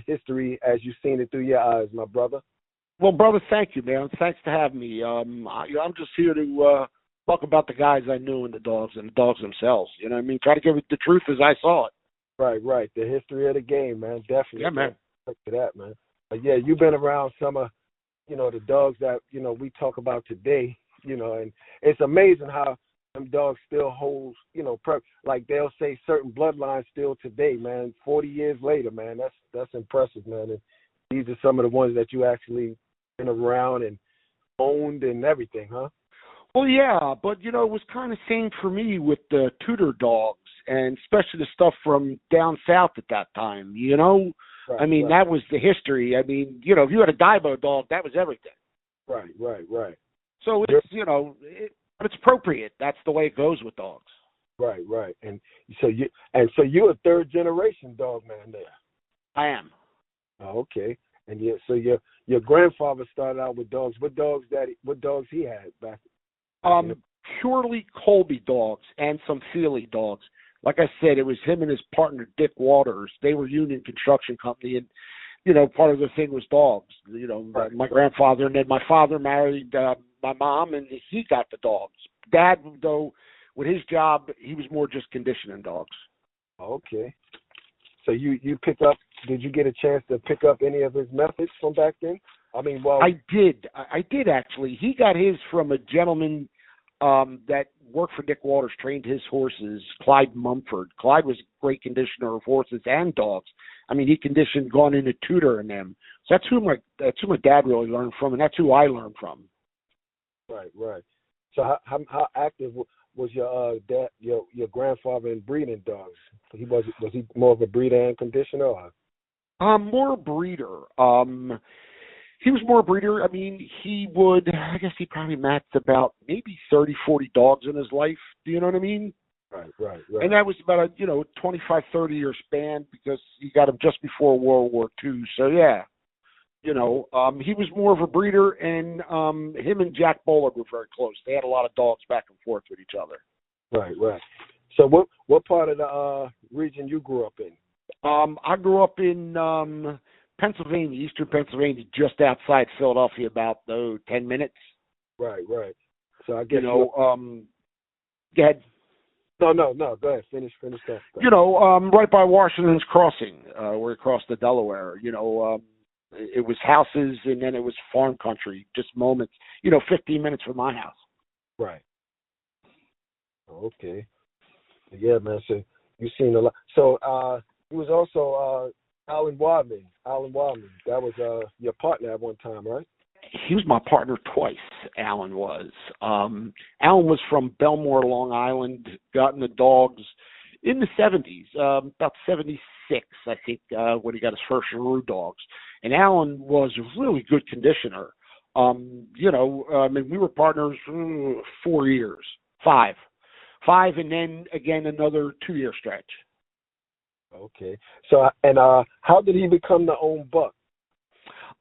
history as you've seen it through your eyes, my brother. Well, brother, thank you, man. Thanks for having me. I'm just here to talk about the guys I knew and the dogs themselves. You know what I mean? Try to give it the truth as I saw it. Right, right. The history of the game, man. Definitely. Yeah, man. Respect to that, man. But yeah, you've been around some of, the dogs that, we talk about today, and it's amazing how them dogs still hold, like they'll say certain bloodlines still today, man, 40 years later, man. That's impressive, man. And these are some of the ones that you actually been around and owned and everything, huh? Well, yeah, but, it was kind of same for me with the Tudor dogs, and especially the stuff from down south at that time, Right, I mean, right. that was the history. I mean, if you had a Daibo dog, that was everything. Right, right, right. So it's, but it's appropriate. That's the way it goes with dogs. Right, right. And so you're a third generation dog man there. I am. Oh, okay. And so your grandfather started out with dogs. What dogs he had back in Purely Colby dogs and some Feely dogs. Like I said, it was him and his partner Dick Waters. They were Union Construction Company, and part of the thing was dogs. Right. My grandfather, and then my father married my mom, and he got the dogs. Dad, though, with his job, he was more just conditioning dogs. Okay. So you pick up? Did you get a chance to pick up any of his methods from back then? I mean, well, I did. I did actually. He got his from a gentleman that worked for Dick Waters, trained his horses, Clyde Mumford. Clyde was a great conditioner of horses and dogs. I mean, he conditioned going into Tudor and them. So that's who my dad really learned from, and that's who I learned from. Right, right. So how active was your dad, your grandfather in breeding dogs? Was he more of a breeder and conditioner? Or? More breeder. He was more a breeder. I mean, he probably matched about maybe 30, 40 dogs in his life. Do you know what I mean? Right, right, right. And that was about a, 25, 30-year span because he got him just before World War II. So, yeah, he was more of a breeder, and him and Jack Bollard were very close. They had a lot of dogs back and forth with each other. Right, right. So what part of the region you grew up in? I grew up in Pennsylvania, eastern Pennsylvania, just outside Philadelphia, about 10 minutes. Right, right. So I guess go ahead. No. Go ahead. Finish that. Right by Washington's Crossing, where you cross the Delaware. It was houses, and then it was farm country. Just moments. 15 minutes from my house. Right. Okay. Yeah, man. So you've seen a lot. So he was also Alan Wadley. That was your partner at one time, right? He was my partner twice, Alan was. Alan was from Belmore, Long Island, got in the dogs in the 70s, about 76, I think, when he got his first Giroux dogs. And Alan was a really good conditioner. We were partners 4 years, five, and then, again, another 2-year stretch. Okay. So, and how did he become the own buck?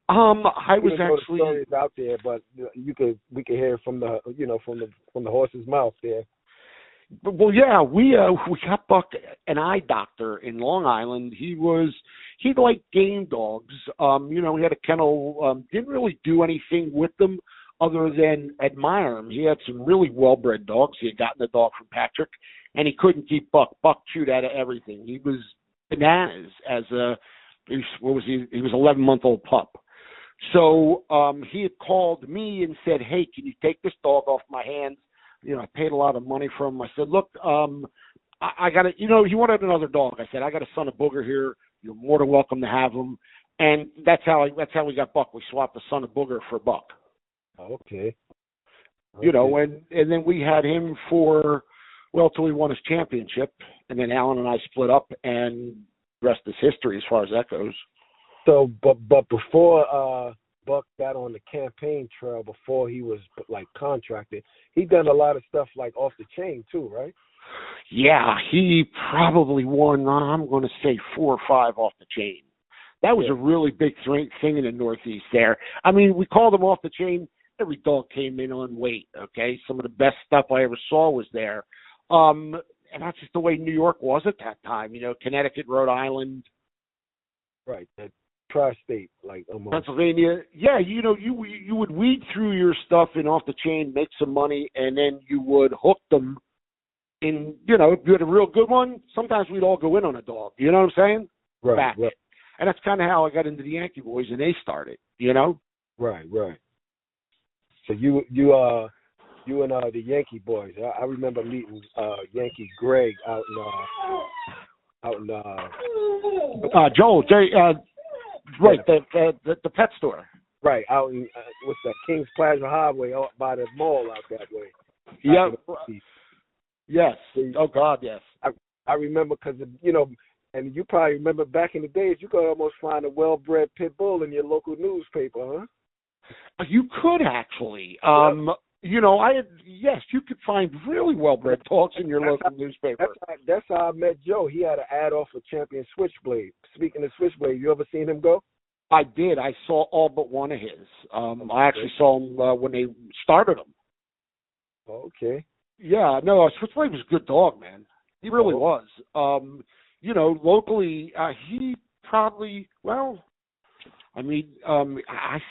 I was actually. The stories out there, but we could hear it from the from the horse's mouth there. Well, yeah, we got Buck an eye doctor in Long Island. He liked game dogs. He had a kennel. Didn't really do anything with them other than admire them. He had some really well-bred dogs. He had gotten the dog from Patrick, and he couldn't keep Buck. Buck chewed out of everything. He was bananas as he was 11-month-old pup. So he had called me and said, "Hey, can you take this dog off my hands?" I paid a lot of money for him. I said, "Look, I got to, he wanted another dog." I said, "I got a son of Booger here. You're more than welcome to have him." And that's how we got Buck. We swapped the son of Booger for Buck. Okay. And then we had him till he won his championship, and then Alan and I split up, and the rest is history as far as that goes. So, but before Buck got on the campaign trail, before he was like contracted, he done a lot of stuff like off the chain too, right? Yeah, he probably won, I'm going to say 4 or 5 off the chain. That was a really big thing in the Northeast there. I mean, we called them off the chain. Every dog came in on weight, okay? Some of the best stuff I ever saw was there. And that's just the way New York was at that time, Connecticut, Rhode Island. Right. tri-state, like almost. Pennsylvania. Yeah, you would weed through your stuff in off the chain, make some money, and then you would hook them in. If you had a real good one, sometimes we'd all go in on a dog. You know what I'm saying? Right. Right. And that's kind of how I got into the Yankee Boys, and they started. Right. Right. So you and the Yankee Boys. I remember meeting Yankee Greg out in Joel, right, the pet store. Right, out in what's that, Kings Plaza Highway, out by the mall out that way. Yeah. Yes. Oh God, yes. I remember because and you probably remember back in the days, you could almost find a well-bred pit bull in your local newspaper, huh? You could actually. You could find really well-bred dogs in your local newspaper. That's how I met Joe. He had an ad off for Champion Switchblade. Speaking of Switchblade, you ever seen him go? I did. I saw all but one of his. I actually saw him when they started him. Okay. Yeah, no, Switchblade was a good dog, man. He really was. Locally, he probably, I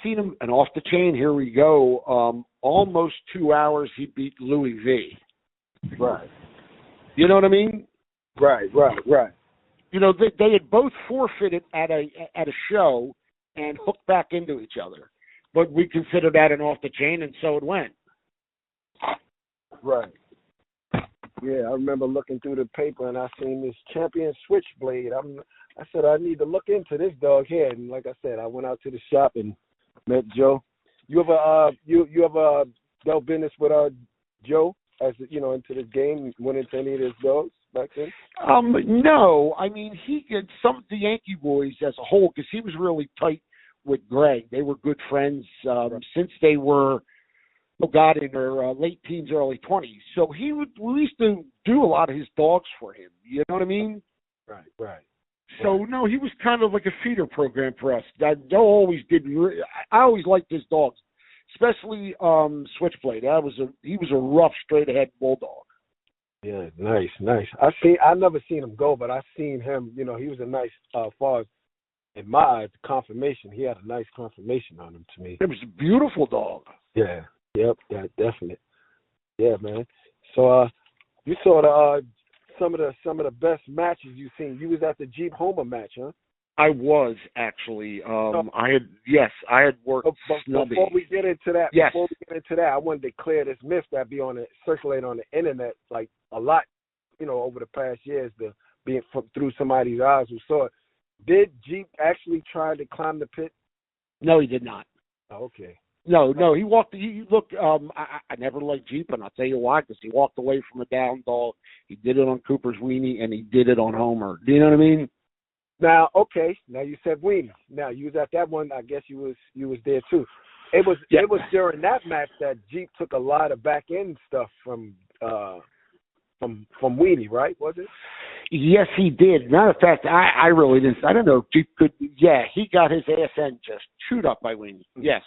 seen him, and off the chain, here we go, almost 2 hours, he beat Louis V. Right. You know what I mean? Right. They had both forfeited at a show and hooked back into each other. But we considered that an off the chain, and so it went. Right. Yeah, I remember looking through the paper and I seen this Champion Switchblade. I said I need to look into this dog here, and like I said, I went out to the shop and met Joe. You ever dealt business with Joe as into this game? Went into any of his dogs back then? No, I mean he did some of the Yankee Boys as a whole because he was really tight with Greg. They were good friends since they were. In their late teens, early 20s. So we used to do a lot of his dogs for him. You know what I mean? Right. So, no, he was kind of like a feeder program for us. Joe always did. I always liked his dogs, especially Switchblade. He was a rough, straight-ahead bulldog. Yeah, nice. I never seen him go, but I seen him. He was a nice, far as in my eyes, confirmation. He had a nice confirmation on him to me. It was a beautiful dog. Yeah. Yep, yeah, definitely. Yeah, man. So you saw some of the best matches you've seen. You was at the Jeep Homer match, huh? I was actually. I had worked. Before we get into that, I wanted to clear this myth that circulate on the internet like a lot, over the past years, being through somebody's eyes who saw it. Did Jeep actually try to climb the pit? No, he did not. Oh, okay. No, he walked. I never liked Jeep, and I'll tell you why. Because he walked away from a down dog. He did it on Cooper's Weenie, and he did it on Homer. Do you know what I mean? Now, okay. Now you said Weenie. Now you was at that one. I guess you was there too. It was during that match that Jeep took a lot of back end stuff from Weenie, right? Was it? Yes, he did. Matter of fact, I really didn't. I don't know if Jeep could. Yeah, he got his ass end just chewed up by Weenie. Yes.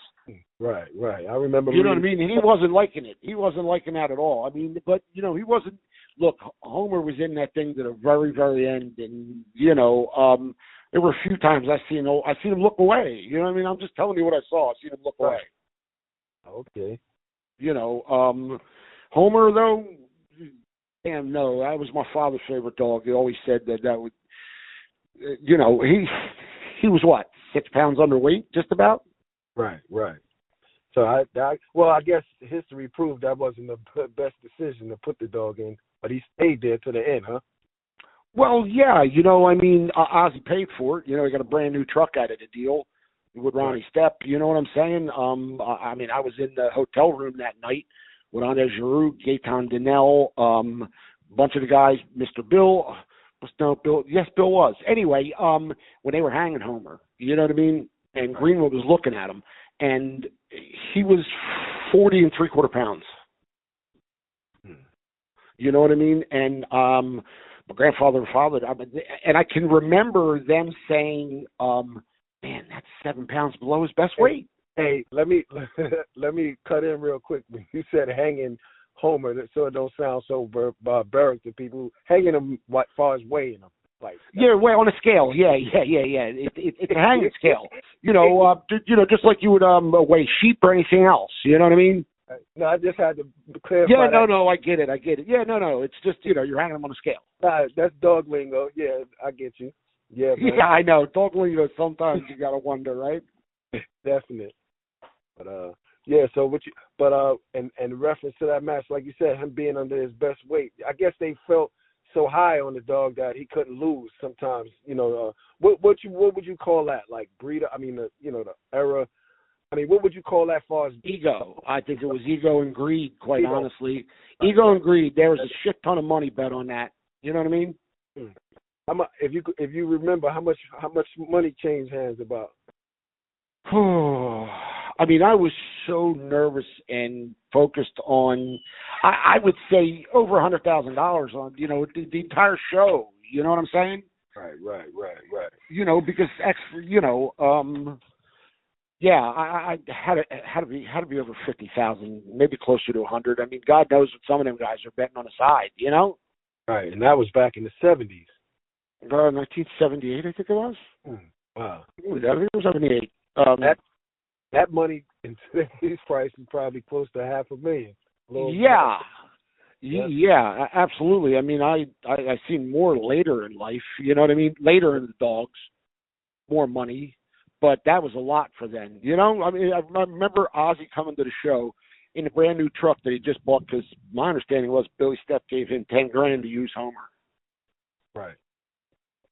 Right. I remember. You know what I mean? And he wasn't liking it. He wasn't liking that at all. I mean, but he wasn't. Look, Homer was in that thing to the very, very end, and there were a few times I seen him look away. You know what I mean? I'm just telling you what I saw. I seen him look away. Okay. Homer though. Damn, no, that was my father's favorite dog. He always said that would, he was what, 6 pounds underweight, just about. Right. So I guess history proved that wasn't the best decision to put the dog in, but he stayed there to the end, huh? Well, yeah, Ozzie paid for it. He got a brand new truck out of the deal with Ronnie Stepp. You know what I'm saying? I was in the hotel room that night with Andre Giroux, Gaetan Donnell, a bunch of the guys, Mr. Bill. Yes, Bill was. Anyway, when they were hanging Homer, you know what I mean? And Greenwood was looking at him, and he was 40 3/4 pounds. You know what I mean? And my grandfather and father, and I can remember them saying, man, that's 7 pounds below his best weight. Hey, let me cut in real quick. When you said hanging Homer, so it don't sound so barbaric to people. Hanging him, as far as weighing him. Yeah, well, on a scale. Yeah. It's a hanging scale. Just like you would weigh sheep or anything else. You know what I mean? No, I just had to clarify. Yeah, no, I get it. Yeah, no, it's just you're hanging them on a scale. Nah, that's dog lingo. Yeah, I get you. Yeah, man. Yeah, I know. Dog lingo. Sometimes you gotta wonder, right? Definite. But yeah. So in reference to that match, like you said, him being under his best weight, I guess they felt so high on the dog that he couldn't lose. Sometimes, what would you call that? Like breeder? I mean, the era. I mean, what would you call that far as ego? I think it was ego and greed, quite honestly. Ego and greed. There was a shit ton of money bet on that. You know what I mean? If you remember, how much money changed hands about? I mean, I was so nervous and focused on, I would say over $100,000 on, the entire show. You know what I'm saying? Right. Because yeah, I had to be over 50,000, maybe closer to 100. I mean, God knows what some of them guys are betting on the side. Right, and that was back in the 70s. 1978, I think it was. Wow. I think it was 78. That money in today's price is probably close to $500,000. Yeah, absolutely. I mean, I seen more later in life. You know what I mean? Later in the dogs, more money, but that was a lot for then. I mean, I remember Ozzy coming to the show in a brand new truck that he just bought because my understanding was Billy Stepp gave him $10,000 to use Homer. Right.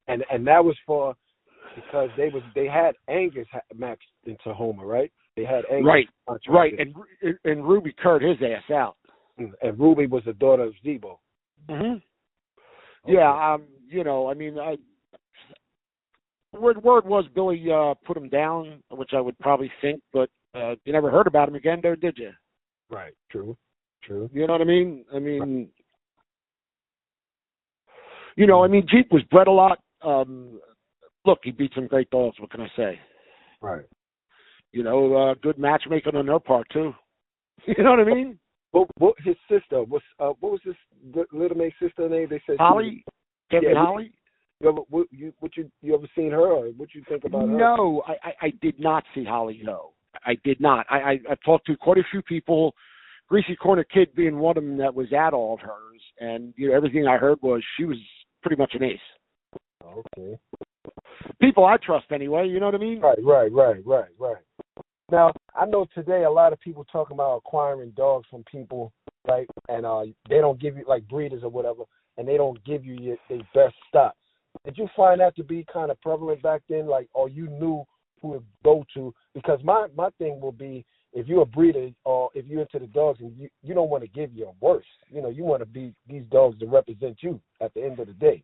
And that was because they had Angus matched into Homer, right? They had Angus. Right. And Ruby curved his ass out. And Ruby was the daughter of Zebo. Mm-hmm. Okay. Yeah, I mean, word was Billy put him down, which I would probably think, but you never heard about him again, there, did you? Right. True. You know what I mean? I mean, right. Jeep was bred a lot. Look, he beat some great dogs. What can I say? Right. Good matchmaking on their part too. You know what I mean? What his sister was? What was his Little May's sister name? They said Holly. Kevin Holly. You ever seen her? Or what you think about her? No, I did not see Holly. No, I did not. I've talked to quite a few people. Greasy Corner Kid being one of them that was at all of hers, and everything I heard was she was pretty much an ace. Okay. People I trust anyway, you know what I mean? Right. Now, I know today a lot of people talking about acquiring dogs from people, right? And they don't give you, like breeders or whatever, and they don't give you their best stock. Did you find that to be kind of prevalent back then, or you knew who to go to? Because my thing will be, if you're a breeder or if you're into the dogs and you don't want to give your worst, you want to be these dogs to represent you at the end of the day.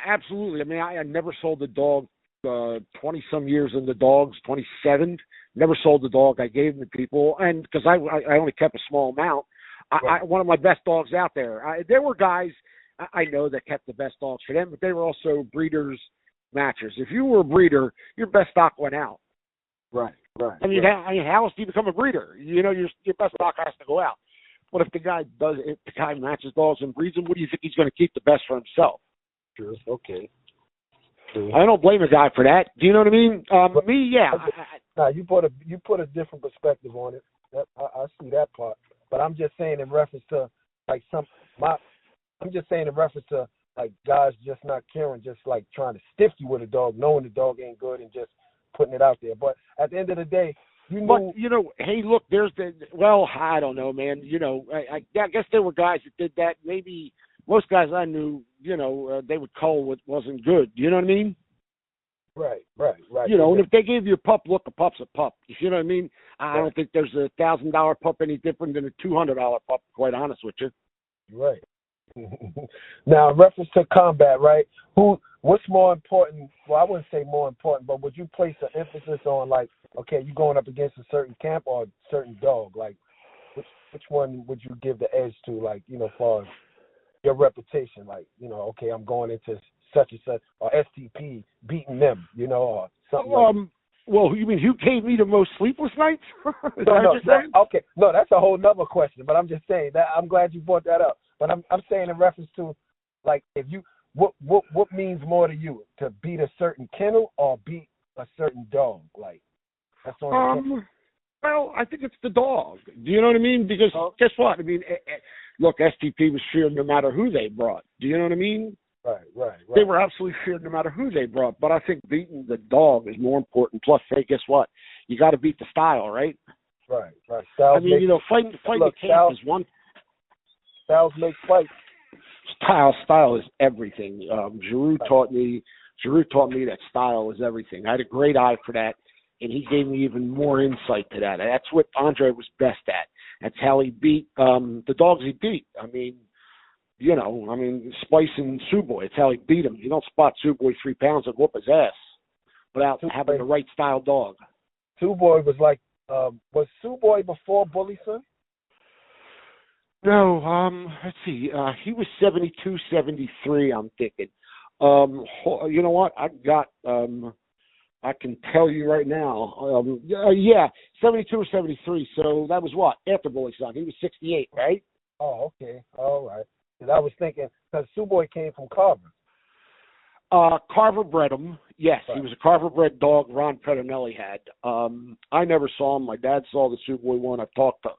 Absolutely. I mean, I never sold a dog 20-some years in the dogs, 27. Never sold the dog. I gave them to people, and because I only kept a small amount. Right. One of my best dogs out there. There were guys I know that kept the best dogs for them, but they were also breeders, matchers. If you were a breeder, your best stock went out. Right. I mean, how else do you become a breeder? Your best stock has to go out. But if the guy matches dogs and breeds them, what do you think he's going to keep the best for himself? True. Okay. True. I don't blame a guy for that. Do you know what I mean? Me, yeah. You put a different perspective on it. I see that part. But I'm just saying in reference to guys just not caring, just like trying to stiff you with a dog, knowing the dog ain't good and just putting it out there. But at the end of the day, hey, look, I don't know, man. I guess there were guys that did that. Maybe most guys I knew, they would call what wasn't good. You know what I mean? Right. And if they gave you a pup, look, a pup's a pup. You know what I mean? I don't think there's a $1,000 pup any different than a $200 pup, quite honest with you. Right. Now, in reference to combat, right? What's more important? Well, I wouldn't say more important, but would you place an emphasis on, okay, you going up against a certain camp or a certain dog? Like, which one would you give the edge to? As far as your reputation, okay, I'm going into such and such, or STP beating them, or something. Well, you mean who gave me the most sleepless nights? No, okay, no, that's a whole nother question. But I'm just saying that I'm glad you brought that up. But I'm saying in reference to, if you what means more to you? To beat a certain kennel or beat a certain dog? Like that's on the kennel. Well, I think it's the dog. Do you know what I mean? Because guess what? I mean, look, STP was feared no matter who they brought. Do you know what I mean? Right. They were absolutely feared no matter who they brought. But I think beating the dog is more important. Plus, hey, guess what? You got to beat the style, right? Right. Styles I mean, fighting look, the camp is one. Styles make fights. Style is everything. Giroux taught me that style is everything. I had a great eye for that, and he gave me even more insight to that. That's what Andre was best at. That's how he beat the dogs he beat. I mean, Spice and Suboy. It's how he beat him. You don't spot Suboy 3 pounds and whoop his ass without having the right style dog. Suboy was like, was Suboy before Bully Son? No, let's see. He was 72, 73, I'm thinking. You know what? I can tell you right now. Yeah, 72 or 73. So that was what? After Bully Son. He was 68, right? Oh, okay. All right. Because I was thinking, because Suboy came from Carver. Carver bred him. Yes, right. He was a Carver bred dog Ron Pettinelli had. I never saw him. My dad saw the Suboy one. I've talked to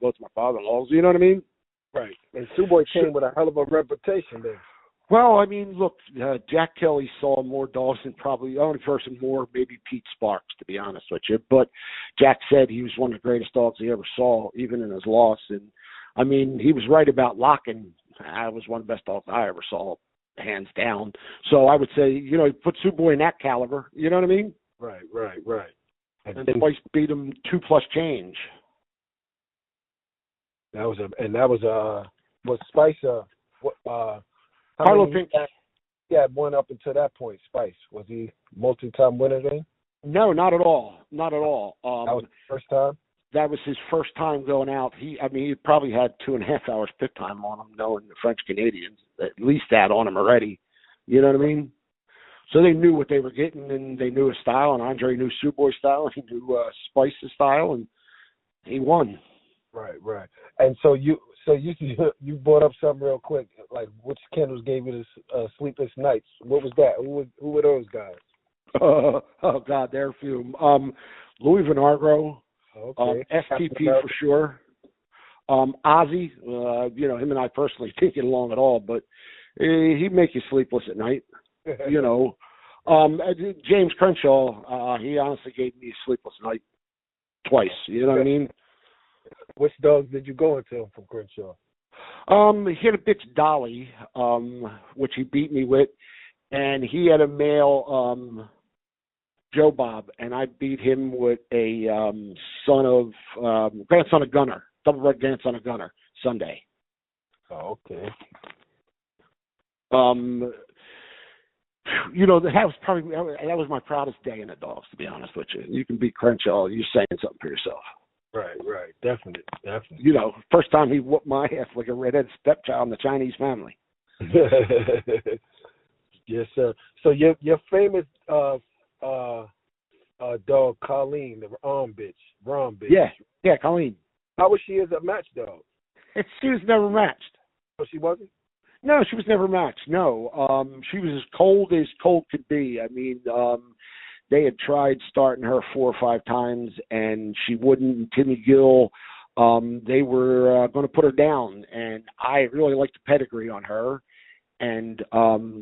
both my father-in-laws. You know what I mean? Right. And Suboy came with a hell of a reputation there. Well, I mean, look, Jack Kelly saw more dogs than probably the only person more, maybe Pete Sparks, to be honest with you. But Jack said he was one of the greatest dogs he ever saw, even in his loss. And, I mean, he was right about Locking. I was one of the best dogs I ever saw, hands down. So I would say, put Suboy in that caliber. You know what I mean? Right. And Spice beat him 2+ change. Was Spice Carlo Pink. Yeah, one up until that point. Spice, was he multi-time winner then? No, not at all. That was the first time. That was his first time going out. He probably had 2.5 hours pit time on him, knowing the French Canadians, at least that on him already. You know what I mean? So they knew what they were getting, and they knew his style, and Andre knew Suboy's style, and he knew Spice's style, and he won. Right. And so you brought up something real quick, like which kennels gave you the sleepless nights? What was that? Who were those guys? Oh God, there are a few. Louis Vinagro. Okay. STP for sure. Ozzy, him and I personally didn't get along at all, but he'd make you sleepless at night. James Crenshaw, he honestly gave me a sleepless night twice. You know what I mean? Which dogs did you go into from Crenshaw? He had a bitch Dolly, which he beat me with, and he had a male Joe Bob, and I beat him with a grandson of Gunner, double-bred grandson of Gunner, Sunday. Oh, okay. That was my proudest day in the dogs, to be honest with you. You can beat Crenshaw, you're saying something for yourself. Right. Definitely. First time he whooped my ass like a redhead stepchild in the Chinese family. Yes, sir. So your famous dog, Colleen, the Rom bitch. Yeah, Colleen. How was she as a match dog? She was never matched. Oh, she wasn't? No, she was never matched. No. She was as cold could be. I mean, they had tried starting her 4 or 5 times, and she wouldn't. Timmy Gill, they were going to put her down, and I really liked the pedigree on her. And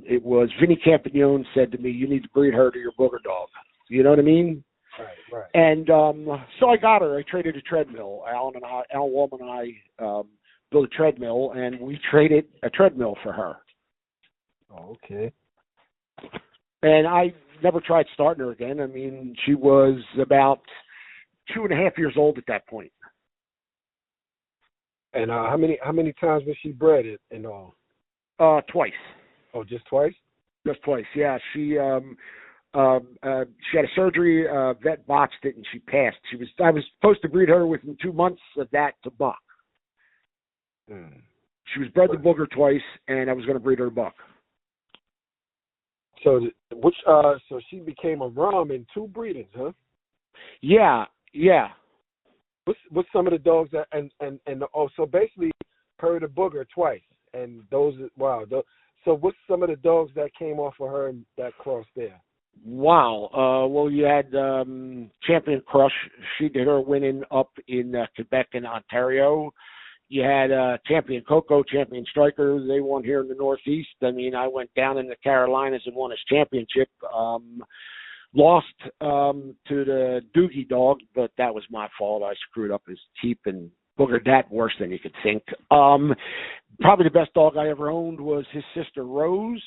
it was Vinny Campagnone said to me, "You need to breed her to your booger dog." You know what I mean? Right. And so I got her. I traded a treadmill. Alan Wallman and I built a treadmill, and we traded a treadmill for her. Oh, okay. And I never tried starting her again. I mean, she was about 2.5 years old at that point. And how many times was she bred in all? Twice. Oh, just twice? Just twice. Yeah. She had a surgery. Vet botched it, and she passed. I was supposed to breed her within 2 months of that to buck. She was bred to booger twice, and I was going to breed her to buck. So so she became a Rom in 2 breedings, huh? Yeah. What's some of the dogs that so basically her to booger twice, and those So what's some of the dogs that came off of her and that crossed there? Wow. Well, you had Champion Crush. She did her winning up in Quebec and Ontario. You had Champion Coco, Champion Striker. They won here in the Northeast. I mean, I went down in the Carolinas and won his championship. Lost to the Doogie dog, but that was my fault. I screwed up his teeth and boogered that worse than you could think. Probably the best dog I ever owned was his sister Rose.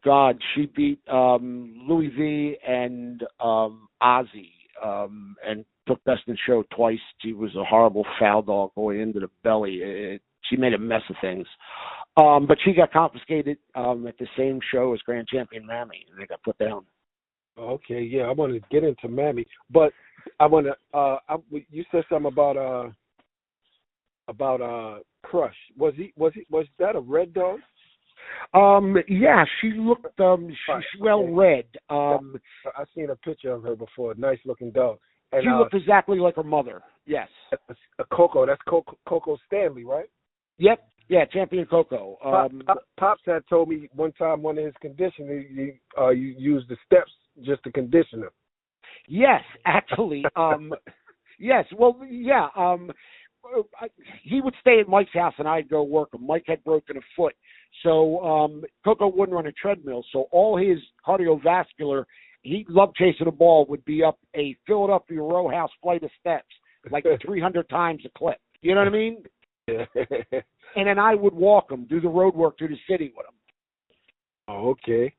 God, she beat Louis V and Ozzy, and took best in show twice. She was a horrible foul dog going into the belly. She made a mess of things. But she got confiscated at the same show as Grand Champion Mammy, and they got put down. Okay, yeah, I want to get into Mammy, but I want to. You said something about Crush. Was that a red dog? Yeah, she looked she's well read. I've seen a picture of her before. Nice looking dog. And, she looked exactly like her mother. Yes. A Coco. That's Coco Stanley, right? Yep. Yeah, Champion Coco. Pops had told me one time one of his conditioning, you used the steps just to condition him. Yes, actually. Yes. Well, yeah. He would stay at Mike's house and I'd go work him. Mike had broken a foot. So Coco wouldn't run a treadmill. So all his cardiovascular, he loved chasing a ball, would be up a Philadelphia row house flight of steps, like 300 times a clip. You know what I mean? Yeah. And then I would walk him, do the road work through the city with him. Oh, okay.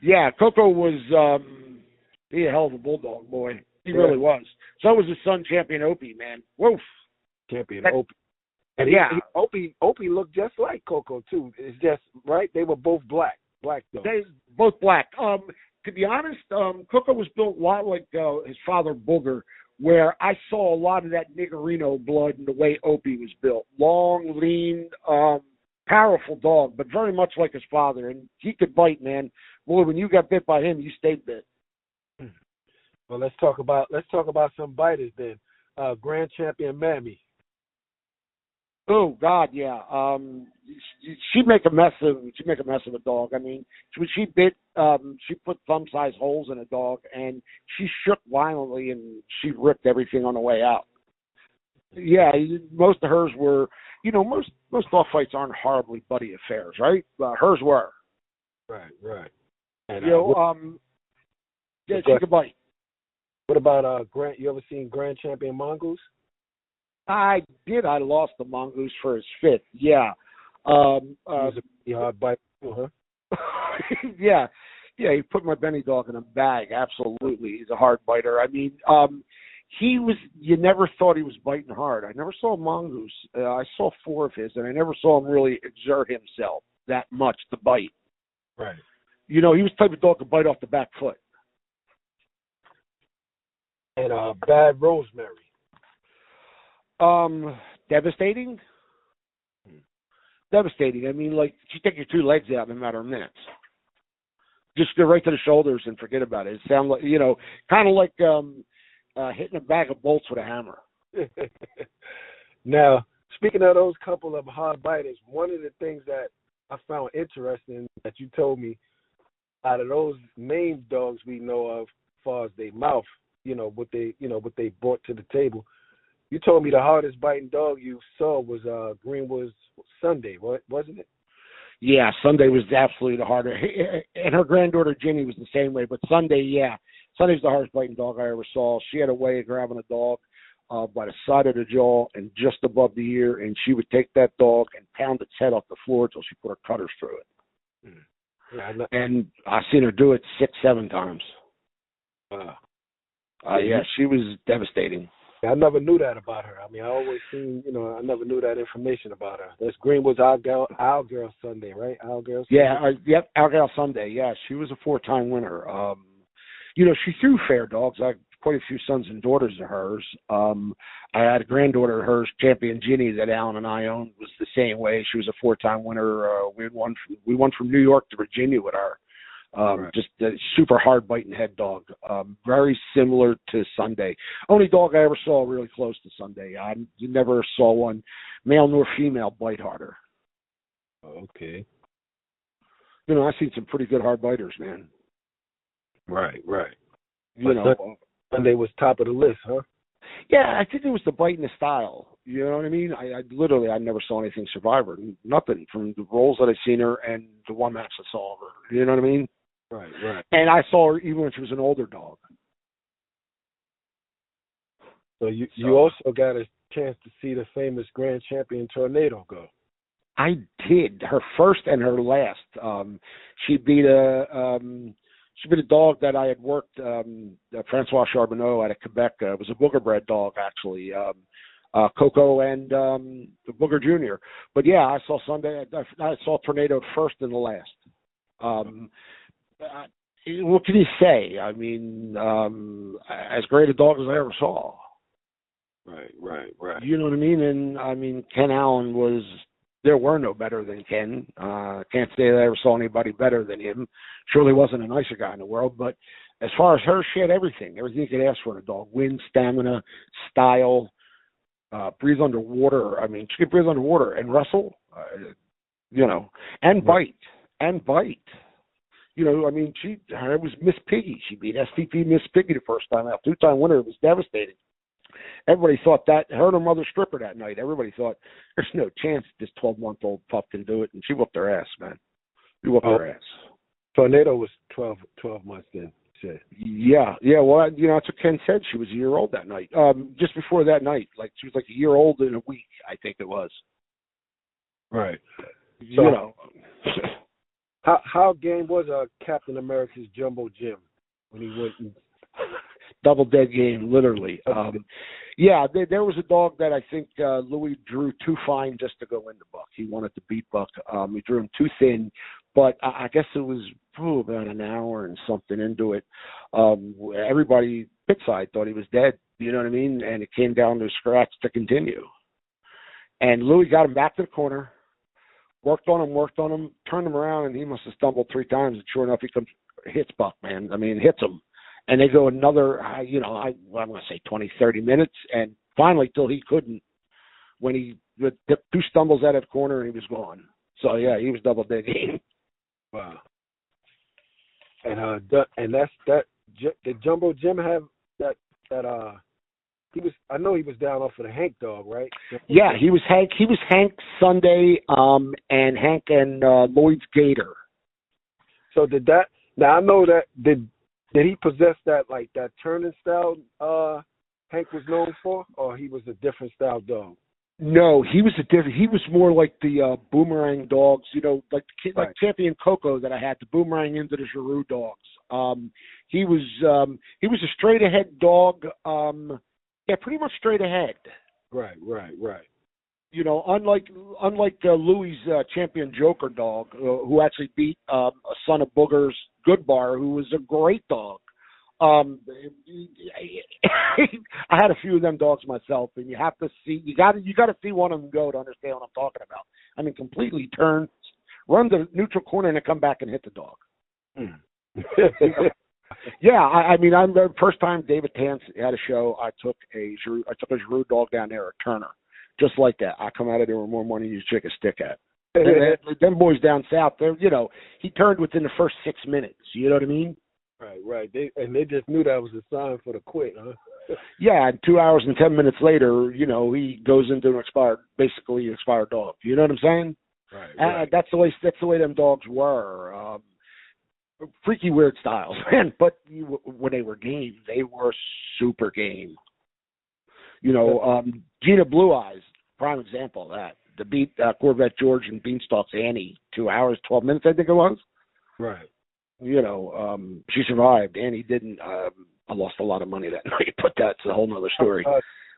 Yeah, Coco was he a hell of a bulldog, boy. He really was. So was his son, Champion Opie, man. Woof. Champion Opie. And Opie looked just like Coco too. It's just right. They were both black dogs. They both black. To be honest, Coco was built a lot like his father Booger, where I saw a lot of that Niggerino blood in the way Opie was built. Long, lean, powerful dog, but very much like his father. And he could bite, man. Boy, when you got bit by him, you stayed bit. Well, let's talk about some biters then. Grand Champion Mammy. Oh God, yeah. She'd make a mess of a dog. I mean, when she bit, she put thumb-sized holes in a dog, and she shook violently, and she ripped everything on the way out. Yeah, most of hers were, most dog fights aren't horribly bloody affairs, right? Hers were. Right. And yeah, she could bite. What about Grant? You ever seen Grand Champion Mongoose? I did. I lost the mongoose for his fifth. Yeah. He was a pretty hard bite too, huh? Yeah. Yeah, he put my Benny dog in a bag. Absolutely. He's a hard biter. I mean, you never thought he was biting hard. I never saw a mongoose. I saw 4 of his, and I never saw him really exert himself that much to bite. Right. He was the type of dog to bite off the back foot. And Bad Rosemary. Devastating. Devastating. I mean, like, you take your 2 legs out in a matter of minutes. Just go right to the shoulders and forget about it. It sounds like, kind of like hitting a bag of bolts with a hammer. Now, speaking of those couple of hard biters, one of the things that I found interesting that you told me, out of those named dogs we know of, as far as their mouth, what they brought to the table. You told me the hardest biting dog you saw was Greenwood Sunday, wasn't it? Yeah, Sunday was absolutely the hardest. And her granddaughter Ginny was the same way. But Sunday, yeah. Sunday's the hardest biting dog I ever saw. She had a way of grabbing a dog by the side of the jaw and just above the ear, and she would take that dog and pound its head off the floor until she put her cutters through it. Yeah, and I've seen her do it 6-7 times. Yeah, she was devastating. I never knew that about her. I mean, I always seen, I never knew that information about her. That's Greenwood's Our Girl Sunday, right? Our Girl Sunday. Yeah, yep, Our Girl Sunday. Yeah, she was a 4-time winner. She threw fair dogs. I had quite a few sons and daughters of hers. I had a granddaughter of hers, Champion Ginny, that Alan and I owned, was the same way. She was a 4-time winner. We won from New York to Virginia with her. Right. Just a super hard biting head dog. Very similar to Sunday. Only dog I ever saw really close to Sunday. I never saw one, male nor female, bite harder. Okay. You know, I've seen some pretty good hard biters, man. Right. You know, Sunday was top of the list, huh? yeah, I think it was the bite and the style. You know what I mean? I never saw anything Survivor, nothing from the roles that I've seen her and the one match I saw of her. You know what I mean? Right. And I saw her even when she was an older dog. So you also got a chance to see the famous Grand Champion Tornado go. I did. Her first and her last. She beat a dog that I had worked, Francois Charbonneau out of Quebec. It was a booger bred dog, actually. Coco and the Booger Jr. But yeah, I saw Sunday. I saw Tornado first and the last. What can you say? I mean, as great a dog as I ever saw. Right. You know what I mean? And I mean, Ken Allen was. There were no better than Ken. Can't say that I ever saw anybody better than him. Surely wasn't a nicer guy in the world. But as far as her, she had everything. Everything you could ask for in a dog. Wind, stamina, style, breathe underwater. I mean, she could breathe underwater and wrestle, you know, and bite. You know, I mean, her was Miss Piggy. She beat SVP Miss Piggy the first time out. 2-time winner. It was devastating. Everybody thought that, her and her mother stripper that night, everybody thought, there's no chance this 12-month-old pup can do it. And she whooped her ass, man. She whooped her ass. Tornado was 12 months then. Shit. Yeah. Well, you know, that's what Ken said. She was a year old that night. Just before that night. Like, she was like a year old in a week, I think it was. Right. You know. How game was Captain America's Jumbo Jim when he went and... Double dead game, literally. Yeah, there was a dog that I think Louis drew too fine just to go into Buck. He wanted to beat Buck. He drew him too thin, but I guess it was about an hour and something into it. Everybody pitside thought he was dead, you know what I mean? And it came down to scratch to continue. And Louis got him back to the corner, worked on him, turned him around, and he must have stumbled 3 times. And sure enough, hits Buck, man. I mean, hits him. And they go another, I'm going to say 20, 30 minutes. And finally, till he couldn't, when he took 2 stumbles out of the corner and he was gone. So, yeah, he was double dead game. Wow. And that's that. Did Jumbo Jim have that he was, I know he was down off of the Hank dog, right? Yeah, he was Hank Sunday and Hank and Lloyd's Gator. So did that, now I know that, did he possess that, like, that turning style Hank was known for, or he was a different style dog? No, he was he was more like the boomerang dogs, you know, like Champion Coco that I had, the boomerang into the Giroux dogs. He was a straight ahead dog, pretty much straight ahead. Right. You know, unlike Louis' Champion Joker dog, who actually beat a son of Booger's Goodbar, who was a great dog. I had a few of them dogs myself, and you have to see, you got to see one of them go to understand what I'm talking about. I mean, completely turn, run the neutral corner, and then come back and hit the dog. Yeah, I mean, I remember the first time David Tance had a show, I took a Giroux dog down there, a Turner, just like that. I come out of there with more money than you shake a stick at. Them boys down south, you know, he turned within the first 6 minutes. You know what I mean? Right. They just knew that was a sign for the quit, huh? Yeah, and 2 hours and 10 minutes later, you know, he goes into an expired dog. You know what I'm saying? Right. That's the way them dogs were. Freaky weird styles, man. But when they were game, they were super game. You know, Gina Blue Eyes, prime example of that. To beat Corvette George and Beanstalk's Annie, 2 hours, 12 minutes, I think it was. Right. You know, she survived. Annie didn't. I lost a lot of money that night, but that's a whole nother story.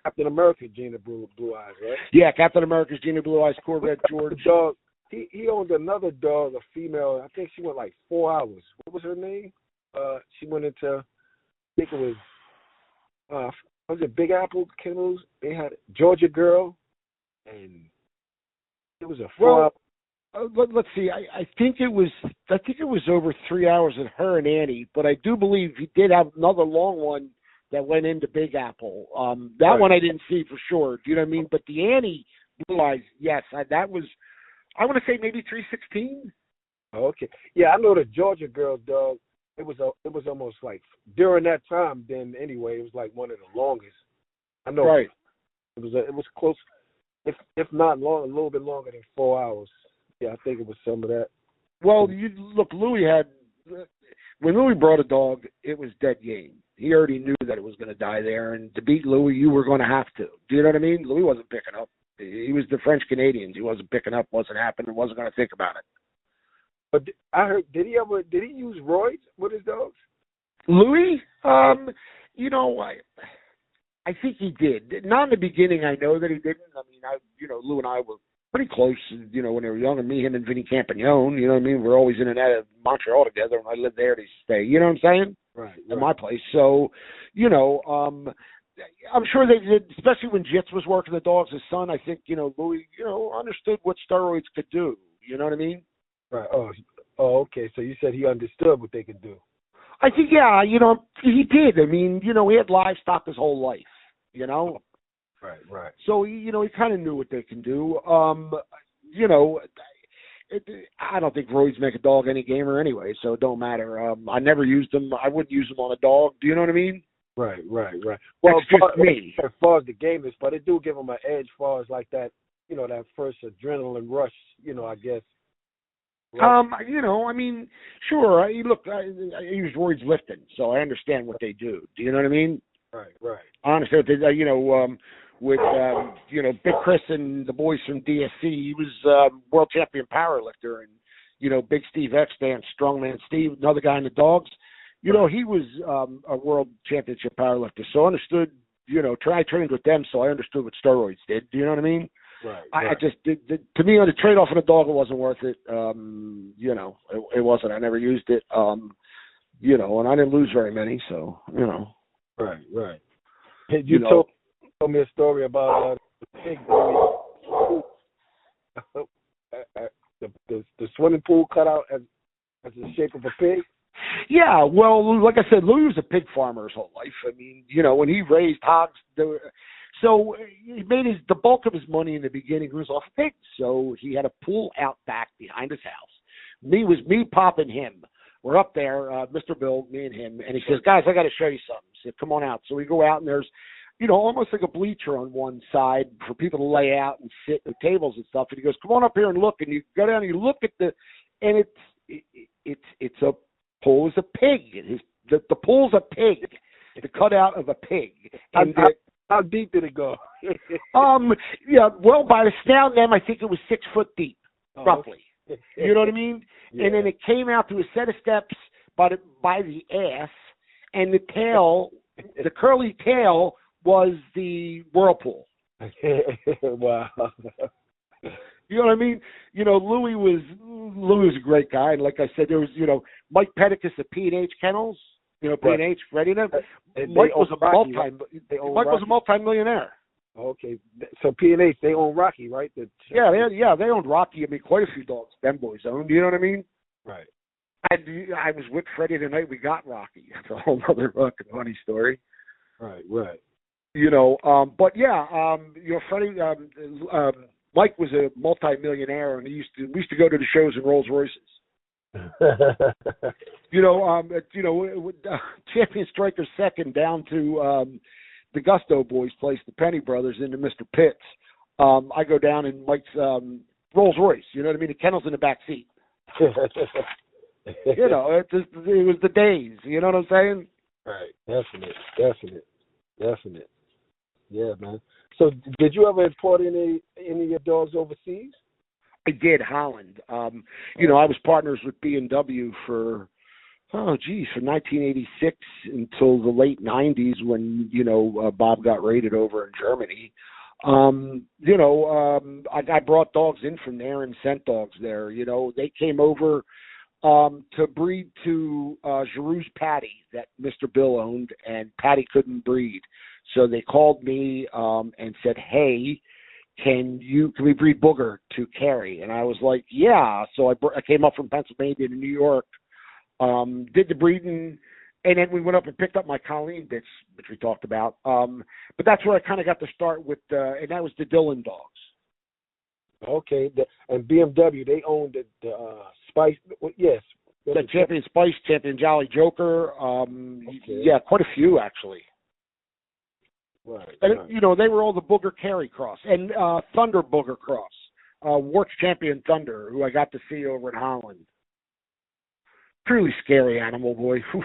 Captain America, Gina Blue Eyes, right? Yeah, Captain America's Gina Blue Eyes, Corvette George. Dog. He owned another dog, a female. I think she went like 4 hours. What was her name? She went into, I think it was it Big Apple Kennels? They had Georgia Girl, and it was a 4 hour. Let's see. I think it was over 3 hours of her and Annie, but I do believe he did have another long one that went into Big Apple. That one I didn't see for sure. Do you know what I mean? But the Annie Blue Eyes, yes, that was. I want to say maybe 316. Okay. Yeah, I know the Georgia girl dog. It was almost like during that time. Then anyway, it was like one of the longest. I know. Right. It was close, if not long, a little bit longer than 4 hours. Yeah, I think it was some of that. Well, you look, Louis had when Louis brought a dog, it was dead game. He already knew that it was going to die there, and to beat Louis, you were going to have to. Do you know what I mean? Louis wasn't picking up. He was the French Canadians. He wasn't picking up, wasn't happening, wasn't going to think about it. But I heard, did he use roids with his dogs? Louis, you know, I think he did. Not in the beginning. I know that he didn't. I mean, Lou and I were pretty close, you know, when they were young, and me, him, and Vinny Campagnone, you know what I mean? We're always in and out of Montreal together, and I lived there to stay. You know what I'm saying? Right. At my place. So, you know, I'm sure they did, especially when Jits was working the dogs, his son, I think, you know, Louis, you know, understood what steroids could do. You know what I mean? Right. Oh, okay. So you said he understood what they could do. I think, yeah, you know, he did. I mean, you know, he had livestock his whole life, you know? Right. So, you know, he kind of knew what they can do. You know, I don't think roids make a dog any gamer anyway, so it don't matter. I never used them. I wouldn't use them on a dog. Do you know what I mean? Right. Well, that's just me. As far as the game is, but it do give them an edge as far as like that, you know, that first adrenaline rush, you know, I guess. Right. You know, I mean, sure. I use roids lifting, so I understand what they do. Do you know what I mean? Right. Honestly, you know, with you know, Big Chris and the boys from DSC, he was world champion powerlifter, and you know, Big Steve Eckstand, Strongman Steve, another guy in the dogs. You know, he was a world championship powerlifter, so I understood. You know, I trained with them, so I understood what steroids did. Do you know what I mean? Right. I just did. To me, on the trade off of a dog, it wasn't worth it. You know, it wasn't. I never used it. You know, and I didn't lose very many, so you know. Right. You told me a story about the pig. The swimming pool cut out as the shape of a pig. Yeah, well, like I said, Louis was a pig farmer his whole life. I mean, you know, when he raised hogs, so he made the bulk of his money in the beginning was off pigs. So he had a pool out back behind his house. Me, Pop, and him. We're up there, Mr. Bill, me and him, and he says, "Guys, I got to show you something." I said, "Come on out." So we go out, and there's, you know, almost like a bleacher on one side for people to lay out and sit at tables and stuff. And he goes, "Come on up here and look." And you go down and you look at and it's a pool is a pig. The pool's a pig, the cutout of a pig. And how deep did it go? Yeah, well, by the snout end, I think it was 6 foot deep, roughly. You know what I mean? Yeah. And then it came out through a set of steps by the ass, and the tail, the curly tail, was the whirlpool. Wow. You know what I mean? You know, Louis was a great guy, and like I said, there was, you know, Mike Pedicus at P&H Kennels. You know, P&H, readiness. Mike was a multi-millionaire. Okay, so P&H, they own Rocky, right? They owned Rocky. I mean, quite a few dogs them boys owned. You know what I mean? Right. I was with Freddie the night we got Rocky. That's a whole other fucking funny story. Right. You know, but yeah, you know, Freddie, Mike was a multi-millionaire, and we used to go to the shows in Rolls Royces. You know, Champion Striker second down to the Gusto Boys place, the Penny Brothers, into Mr. Pitts. I go down in Mike's Rolls Royce. You know what I mean? The kennel's in the back seat. You know, it was the days. You know what I'm saying? Right. Definite. Yeah, man. So, did you ever import any of your dogs overseas? I did, Holland. You know, I was partners with B&W for 1986 until the late 90s when, you know, Bob got raided over in Germany. You know, I brought dogs in from there and sent dogs there. You know, they came over to breed to Giroux's Patty that Mr. Bill owned, and Patty couldn't breed. So they called me and said, "Hey, can we breed Booger to Carrie?" And I was like, "Yeah." So I came up from Pennsylvania to New York, did the breeding, and then we went up and picked up my Colleen bits, which we talked about. But that's where I kind of got to start with, and that was the Dillon dogs. Okay, and BMW, they own the Spice. Yes, The Champion Spice, Champion Jolly Joker. okay. Yeah, quite a few actually. Right, And, right. you know, they were all the Booger Carry Cross and Thunder Booger Cross. Warts Champion Thunder, who I got to see over in Holland. Truly scary animal, boy. Oof.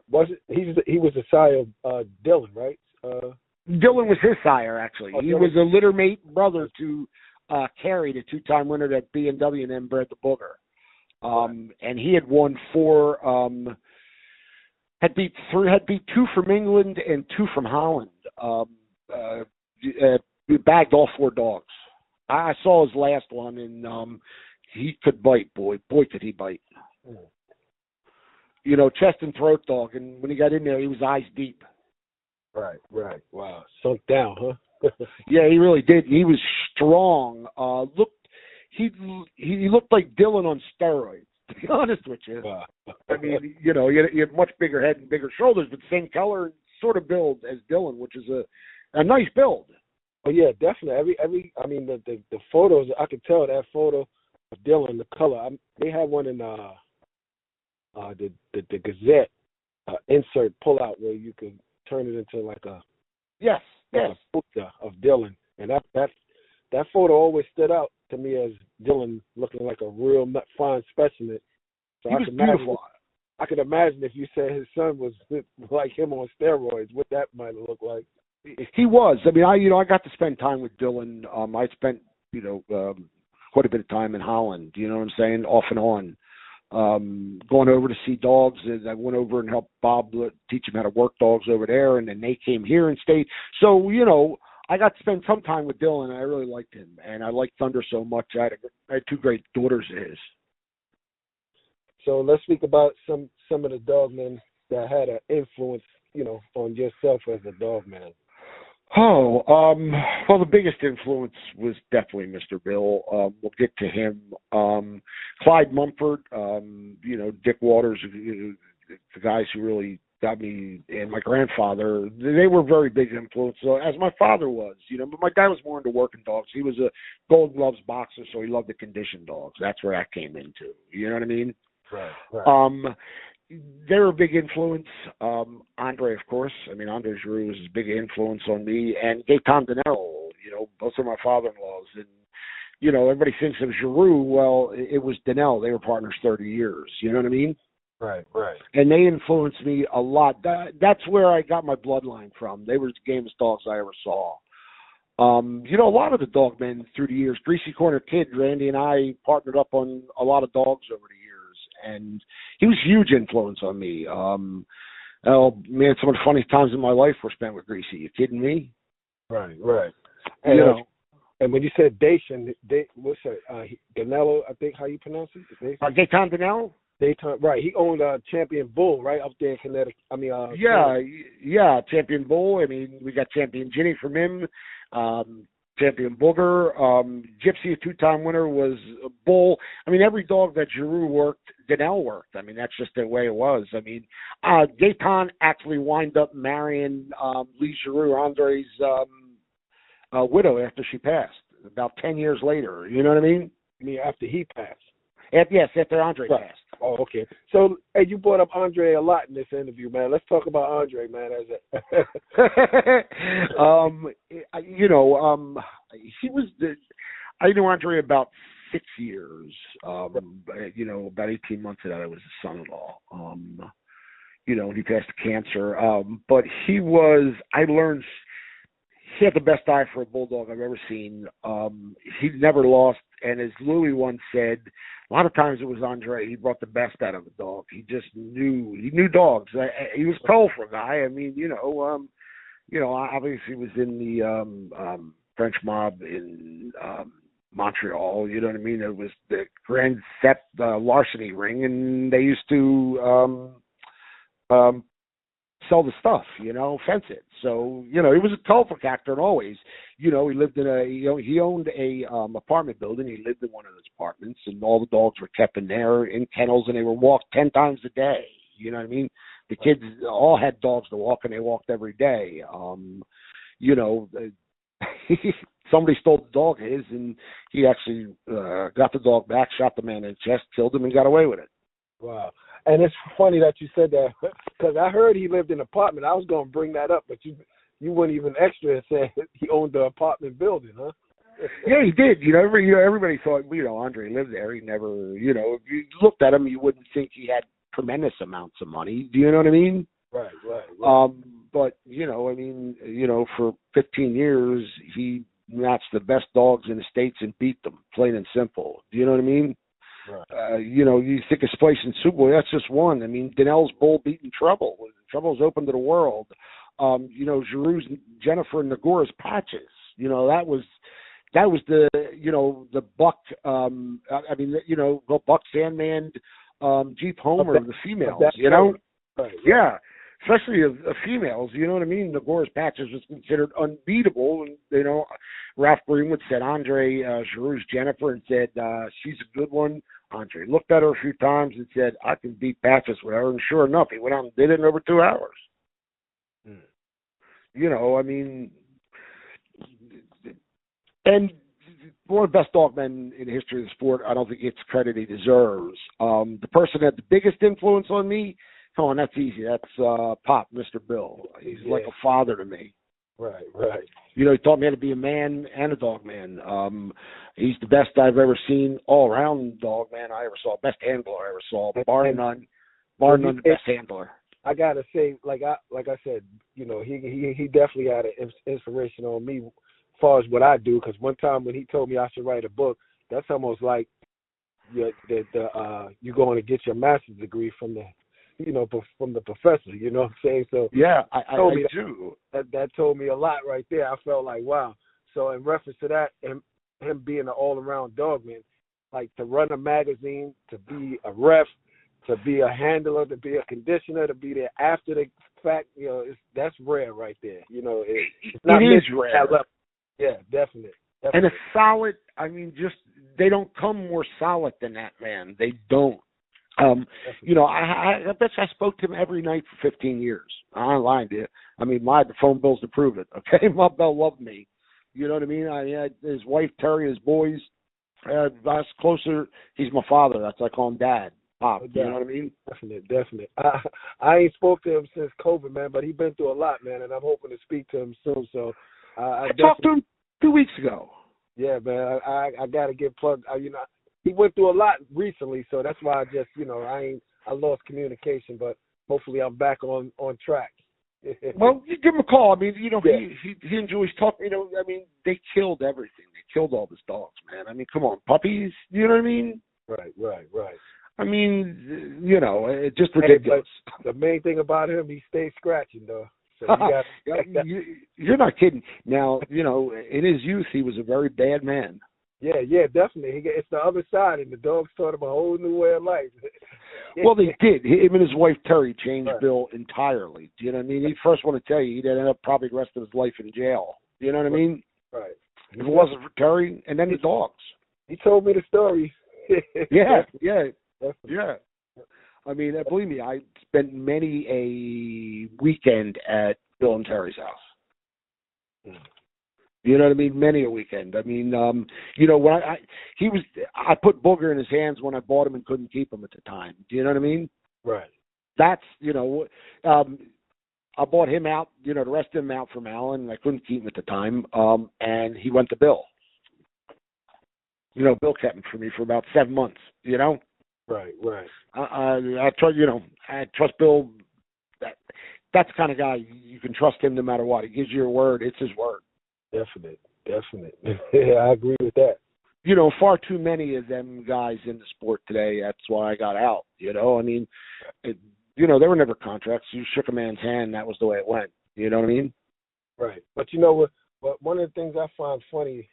Was it? He was the sire of Dylan, right? Dylan was his sire, actually. Oh, He Dylan. was a littermate brother to Carey, the two-time winner at BMW, and then bred the Booger. And he had won four. Had beat two from England and two from Holland. Bagged all four dogs. I saw his last one, and he could bite, boy. Boy, could he bite. Mm. You know, chest and throat dog, and when he got in there, he was eyes deep. Right, right. Wow, sunk down, huh? Yeah, he really did. He was strong. He looked like Dylan on steroids. To be honest with you, Wow. I mean, you know, he had much bigger head and bigger shoulders, but same color and sort of build as Dylan, which is a nice build. Oh yeah, definitely. I mean, the photos, I could tell that photo of Dylan, the color. They had one in the Gazette insert pull out where you could turn it into like a Yes. a poster of Dylan, and that photo always stood out to me as Dylan looking like a real fine specimen. So He was beautiful. I could imagine if you said his son was like him on steroids, what that might look like. He was. I mean, I got to spend time with Dylan. I spent, quite a bit of time in Holland. You know what I'm saying? Off and on. Going over to see dogs. And I went over and helped Bob teach him how to work dogs over there, and then they came here and stayed. So, you know, I got to spend some time with Dylan, and I really liked him. And I liked Thunder so much. I had two great daughters of his. So let's speak about some of the dog men that had an influence, on yourself as a dog man. Oh, well, the biggest influence was definitely Mr. Bill. We'll get to him. Clyde Mumford, Dick Waters, the guys who really got me, and my grandfather, they were very big influence, as my father was, but my dad was more into working dogs. He was a Gold Gloves boxer, so he loved the conditioned dogs. That's where that came into. You know what I mean? Right. They're a big influence. Andre, of course. I mean, Andre Giroux was a big influence on me, and Gaetan Donnell, both of my father-in-laws. And, everybody thinks of Giroux. Well, it was Donnell. They were partners 30 years. You know what I mean? Right. And they influenced me a lot. That's where I got my bloodline from. They were the gamest dogs I ever saw. A lot of the dog men through the years, Greasy Corner Kid, Randy and I partnered up on a lot of dogs over the years. And he was a huge influence on me. Oh man, some of the funniest times in my life were spent with Greasy. You kidding me? Right. And and when you said Dacian, what's that? Ganello, I think how you pronounce it? Gaetan Donnell? Daytime, right? He owned Champion Bull, right up there in Connecticut. I mean, yeah, Champion Bull. I mean, we got Champion Ginny from him. Champion Booger, Gypsy, a two-time winner, was a Bull. I mean, every dog that Giroux worked, Donnell worked. I mean, that's just the way it was. I mean, Gaetan actually wound up marrying Lee Giroux, Andre's widow, after she passed, about 10 years later. You know what I mean? I mean, after he passed. Yes, after Andre passed. Oh, okay. So, hey, you brought up Andre a lot in this interview, man. Let's talk about Andre, man. He was. I knew Andre about 6 years. About 18 months of that, I was his son-in-law. And he passed to cancer. But he was. I learned. He had the best eye for a bulldog I've ever seen. He never lost, and as Louis once said, a lot of times it was Andre. He brought the best out of the dog. He just knew. He knew dogs. He was tough for a guy. I mean, obviously was in the French mob in Montreal. You know what I mean? It was the Grand Theft larceny ring, and they used to sell the stuff, fence it. So, he was a colorful character, and always, he lived in he owned a apartment building. He lived in one of those apartments, and all the dogs were kept in there in kennels, and they were walked 10 times a day. You know what I mean? The kids all had dogs to walk, and they walked every day. Somebody stole the dog of his, and he actually got the dog back, shot the man in the chest, killed him, and got away with it. Wow. And it's funny that you said that because I heard he lived in an apartment. I was going to bring that up, but you went even extra and said he owned the apartment building, huh? Yeah, he did. Everybody thought, Andre lived there. He never, if you looked at him, you wouldn't think he had tremendous amounts of money. Do you know what I mean? Right. But, for 15 years, he matched the best dogs in the States and beat them, plain and simple. Do you know what I mean? Right. You think of Spice and Superboy, that's just one. I mean, Donnell's bull beating Trouble. Trouble's open to the world. Giroux's Jennifer and Nagora's Patches. That was the Buck. Buck Sandman, Jeep Homer, the females. Right. Yeah, especially of females. You know what I mean? Nagora's Patches was considered unbeatable, and Ralph Greenwood said Andre Giroux's Jennifer and said she's a good one. Andre looked at her a few times and said, I can beat Patches with her, and sure enough, he went out and did it in over 2 hours. And one of the best dog men in the history of the sport, I don't think gets credit he deserves. The person that had the biggest influence on me, come on, that's easy. That's Pop, Mr. Bill. He's like a father to me. Right. He taught me how to be a man and a dog man. He's the best I've ever seen all around dog man I ever saw. Best handler I ever saw. Bar none, the best handler. I gotta say, like I said, he definitely had an inspiration on me as far as what I do. Because one time when he told me I should write a book, that's almost like you're going to get your master's degree from the from the professor, you know what I'm saying? So yeah, I do. That told me a lot right there. I felt like, wow. So in reference to that, and him being an all-around dog man, like to run a magazine, to be a ref, to be a handler, to be a conditioner, to be there after the fact, that's rare right there. It's not it is rare. Yeah, definitely. And a solid, they don't come more solid than that, man. They don't. I bet you I spoke to him every night for 15 years. I ain't lying to you. The phone bills to prove it. Okay, my Bell loved me. You know what I mean? I had his wife Terry, his boys. I was closer. He's my father. That's why I call him Dad, Pop. You know what I mean? Definitely. I ain't spoke to him since COVID, man. But he's been through a lot, man, and I'm hoping to speak to him soon. So I talked to him 2 weeks ago. Yeah, man. I got to get plugged. He went through a lot recently, so that's why I just, I lost communication, but hopefully I'm back on track. Well, you give him a call. He enjoys talking. They killed everything. They killed all his dogs, man. Come on, puppies. You know what I mean? Right. It's just ridiculous. But the main thing about him, he stays scratching, though. So you're not kidding. Now, in his youth, he was a very bad man. Yeah, definitely. It's the other side, and the dogs taught him a whole new way of life. Well, they did. Him and his wife, Terry, changed Bill entirely. Do you know what I mean? He first want to tell you, he'd end up probably the rest of his life in jail. Do you know what I mean? Right. If it wasn't for Terry, and then the dogs. He told me the story. Yeah. Believe me, I spent many a weekend at Bill and Terry's house. You know what I mean? Many a weekend. When I put Booger in his hands when I bought him and couldn't keep him at the time. Do you know what I mean? Right. That's, I bought him out, the rest of him out from Alan, and I couldn't keep him at the time. And he went to Bill. Bill kept him for me for about 7 months, Right. I trust Bill. That's the kind of guy you can trust him no matter what. He gives you a word. It's his word. Definite. Yeah, I agree with that. Far too many of them guys in the sport today. That's why I got out. They were never contracts. You shook a man's hand. That was the way it went. You know what I mean? Right. But you know what? But one of the things I find funny,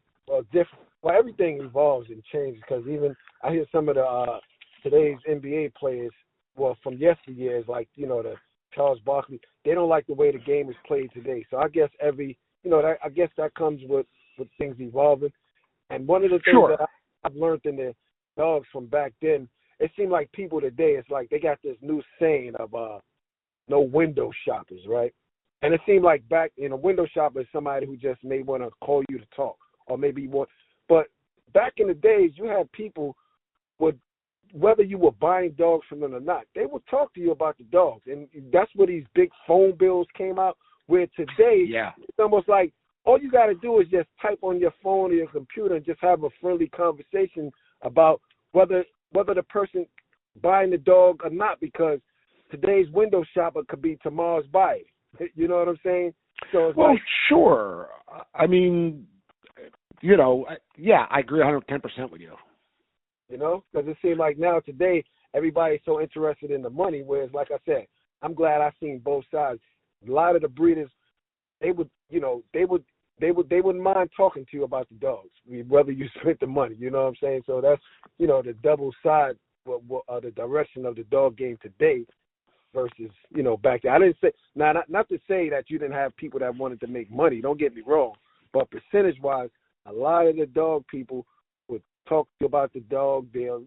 everything evolves and changes because even I hear some of the today's NBA players, from yesteryears, like the Charles Barkley, they don't like the way the game is played today. So I guess I guess that comes with things evolving. And one of the things that I've learned in the dogs from back then, it seemed like people today, it's like they got this new saying of no window shoppers, right? And it seemed like back in a window shopper is somebody who just may want to call you to talk, or maybe want. But back in the days, you had people would, whether you were buying dogs from them or not, they would talk to you about the dogs, and that's where these big phone bills came out. Where today, it's almost like all you got to do is just type on your phone or your computer and just have a friendly conversation about whether the person buying the dog or not, because today's window shopper could be tomorrow's buyer. You know what I'm saying? So it's sure. I mean, I agree 110% with you. You know, because it seems like now today everybody's so interested in the money, whereas, like I said, I'm glad I've seen both sides. A lot of the breeders, they wouldn't mind talking to you about the dogs, whether you spent the money. You know what I'm saying? So that's, the double side of the direction of the dog game today versus, back then. I didn't say, not to say that you didn't have people that wanted to make money. Don't get me wrong. But percentage-wise, a lot of the dog people would talk to you about the dog. They'll,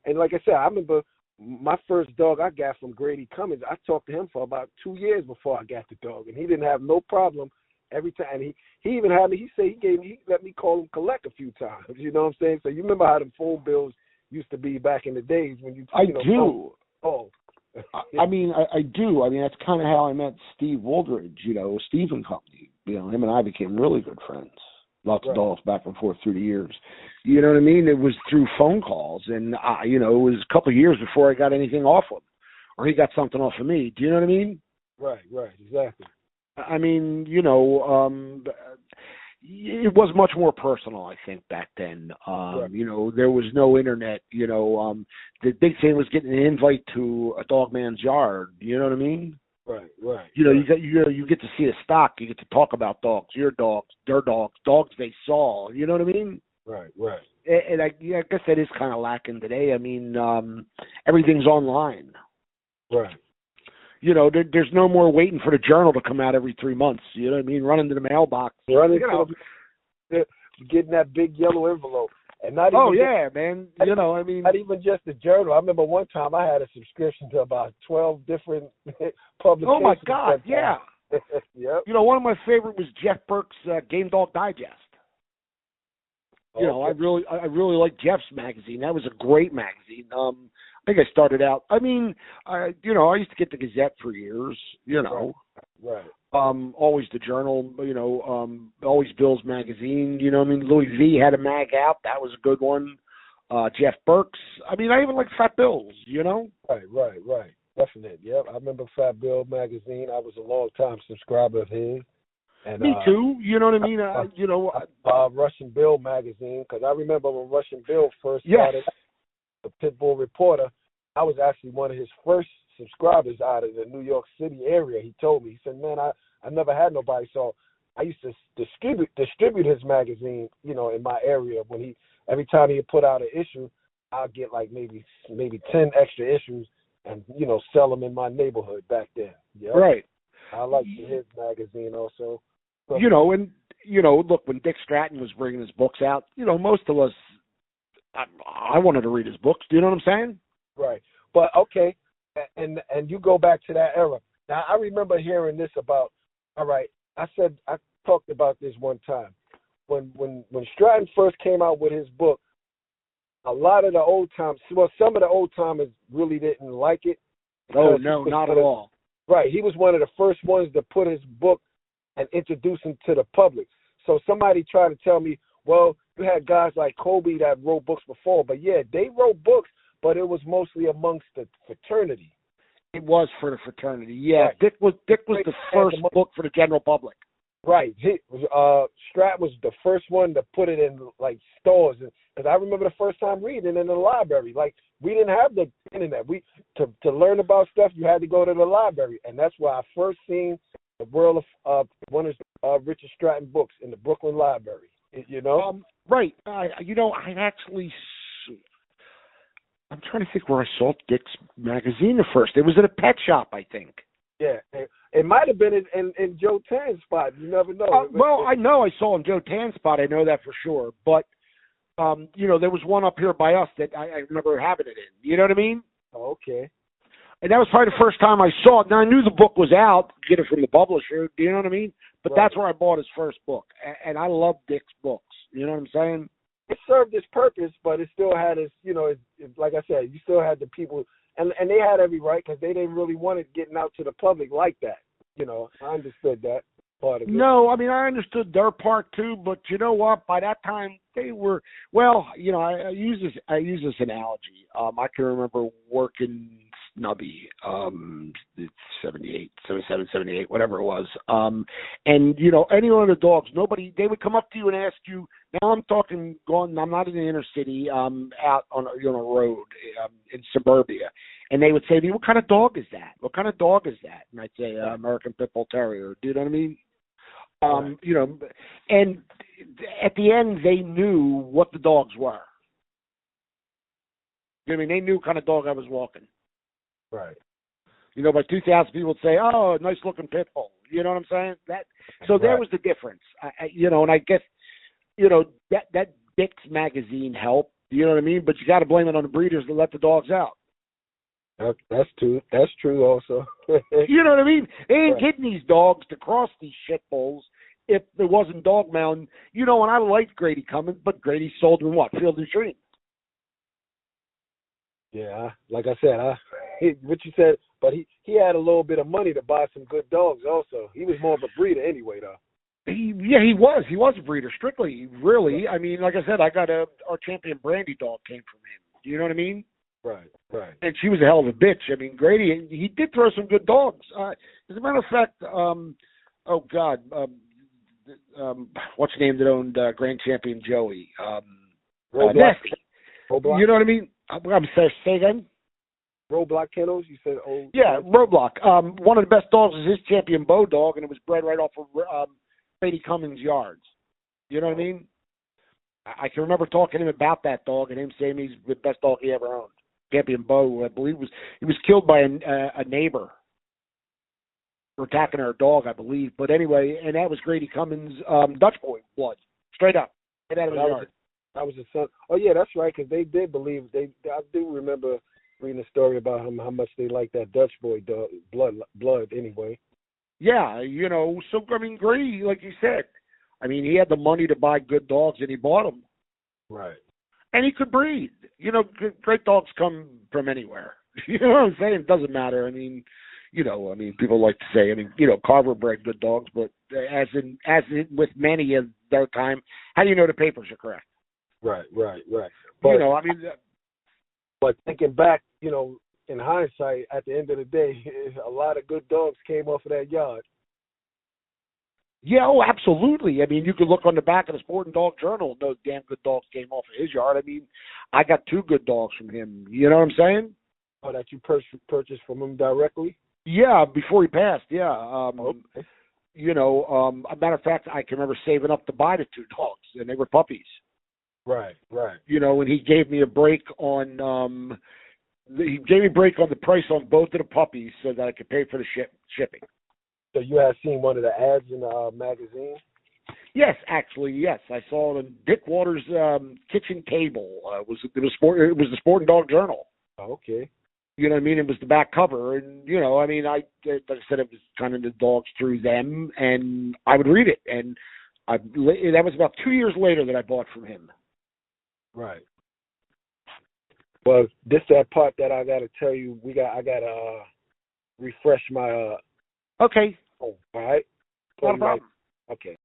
and like I said, I remember my first dog I got from Grady Cummings. I talked to him for about 2 years before I got the dog, and he didn't have no problem every time. And he even had me. He said he let me call him collect a few times. You know what I'm saying? So you remember how them phone bills used to be back in the days when you. I do. Oh. I mean, I do. I mean, that's kind of how I met Steve Wooldridge, Steve and Company. Him and I became really good friends. Lots of dogs back and forth through the years. You know what I mean? It was through phone calls, and it was a couple of years before I got anything off him, or he got something off of me. Do you know what I mean? Right, exactly. I mean, it was much more personal, I think, back then. There was no internet. The big thing was getting an invite to a dog man's yard. You know what I mean? Right. You get to see the stock. You get to talk about dogs, your dogs, their dogs, dogs they saw. You know what I mean? Right. And I guess that is kind of lacking today. I mean, everything's online. Right. There's no more waiting for the journal to come out every 3 months. You know what I mean? Running to the mailbox. Getting that big yellow envelope. And not even man. Not even just the journal. I remember one time I had a subscription to about 12 different publications. Oh, my God, yeah. Yep. One of my favorite was Jeff Burke's Game Dog Digest. Okay. I really like Jeff's magazine. That was a great magazine. I think I started out. I mean, I used to get the Gazette for years. Right. Always the Journal. Always Bill's magazine. Louis V had a mag out. That was a good one. Jeff Burke's. I mean, I even like Fat Bill's. Right. Definitely. Yep. I remember Fat Bill magazine. I was a long time subscriber of his. And, me too. You know what I mean? Russian Bill magazine, because I remember when Russian Bill first started, the Pitbull Reporter, I was actually one of his first subscribers out of the New York City area. He told me, he said, man, I never had nobody, so I used to distribute his magazine, in my area. Every time he put out an issue, I'd get like maybe 10 extra issues and, sell them in my neighborhood back then. Yep. Right. I liked his magazine also. Look, when Dick Stratton was bringing his books out, most of us, I wanted to read his books. Do you know what I'm saying? Right. But, okay, and you go back to that era. Now, I remember hearing this about, all right, I talked about this one time. When Stratton first came out with his book, a lot of the some of the old timers really didn't like it. Oh, no, not at all. Right. He was one of the first ones to put his book and introduce him to the public. So somebody tried to tell me, well, you had guys like Kobe that wrote books before, but yeah, they wrote books, but it was mostly amongst the fraternity. It was for the fraternity, yeah. Right. Dick was the first book for the general public. Right. Strat was the first one to put it in like stores, because I remember the first time reading it in the library. Like, we didn't have the internet. To learn about stuff, you had to go to the library, and that's where I first seen the world of one of Richard Stratton books in the Brooklyn Library. Right. I'm trying to think where I saw Dick's magazine the first. It was at a pet shop, I think. Yeah, it might have been in Joe Tan's spot. You never know. I know I saw in Joe Tan's spot. I know that for sure. But, there was one up here by us that I remember having it in. You know what I mean? Oh, okay. And that was probably the first time I saw it. Now, I knew the book was out, get it from the publisher, do you know what I mean? But Right. that's where I bought his first book. And I love Dick's books. You know what I'm saying? It served its purpose, but it still had its, you know, like I said, you still had the people, and they had every right because they didn't really want it getting out to the public like that. You know, I understood that part of it. No, I mean, I understood their part too, but you know what? By that time, they were, well, you know, I use this analogy. I can remember working Snubby, 78, 77, 78, whatever it was. And, you know, any one of the dogs, they would come up to you and ask you, now I'm not in the inner city, out on a road in suburbia. And they would say to me, what kind of dog is that? What kind of dog is that? And I'd say, American Pit Bull Terrier. Do you know what I mean? Right. You know, and at the end, they knew what the dogs were. You know what I mean? They knew what kind of dog I was walking. Right. You know, by 2,000 people would say, oh, nice looking pit bull. You know what I'm saying? So there was the difference. You know, and I guess, you know, that Dick's magazine helped. You know what I mean? But you got to blame it on the breeders to let the dogs out. That's true. That's true also. You know what I mean? They ain't Right. getting these dogs to cross these shit bowls if there wasn't Dog Mountain. You know, and I liked Grady Cummins, but Grady sold him what? Field and Stream. Yeah, like I said, what you said, but he had a little bit of money to buy some good dogs also. He was more of a breeder anyway, though. He was. He was a breeder, strictly, really. I mean, like I said, our champion Brandy dog came from him. Do you know what I mean? Right. And she was a hell of a bitch. I mean, Grady, he did throw some good dogs. As a matter of fact, what's the name that owned Grand Champion Joey? Roblox. You know what I mean? I'm sorry, say again? Roblox Kennels, you said? Yeah, Roblox. One of the best dogs is his champion Bow dog, and it was bred right off of Grady Cummins' yards. You know what I mean? I can remember talking to him about that dog and him saying he's the best dog he ever owned. Champion Bow, I believe, he was killed by a neighbor for attacking our dog, I believe. But anyway, and that was Grady Cummins' Dutch boy blood, straight up, right out of the yard. That was his son. Oh yeah, that's right. Because they did believe I do remember reading a story about him, how much they liked that Dutch boy dog, blood anyway. Yeah, you know. So I mean, Grady, like you said, I mean, he had the money to buy good dogs, and he bought them. Right. And he could breed. You know, great dogs come from anywhere. You know what I'm saying? It doesn't matter. I mean, you know, people like to say, you know, Carver bred good dogs, but as in with many of their time, how do you know the papers are correct? Right. But, you know, I mean, but thinking back, you know, in hindsight, at the end of the day, a lot of good dogs came off of that yard. Yeah, oh, absolutely. I mean, you could look on the back of the Sport and Dog Journal and those damn good dogs came off of his yard. I mean, I got 2 good dogs from him. You know what I'm saying? Oh, that you purchased from him directly? Yeah, before he passed, yeah. Okay. You know, a matter of fact, I can remember saving up to buy the 2 dogs, and they were puppies. Right. You know, and he gave me a break on the price on both of the puppies so that I could pay for the shipping. So you had seen one of the ads in the magazine? Yes, actually, yes. I saw it on Dick Waters' kitchen table. It was the Sport and Dog Journal. Oh, okay. You know what I mean? It was the back cover, and you know, I mean, like I said, it was kind of the dogs through them, and I would read it, and that was about 2 years later that I bought from him. Right. Well, this that part that I got to tell you. I got to refresh my. Okay. Oh, all right. Not a problem. Okay.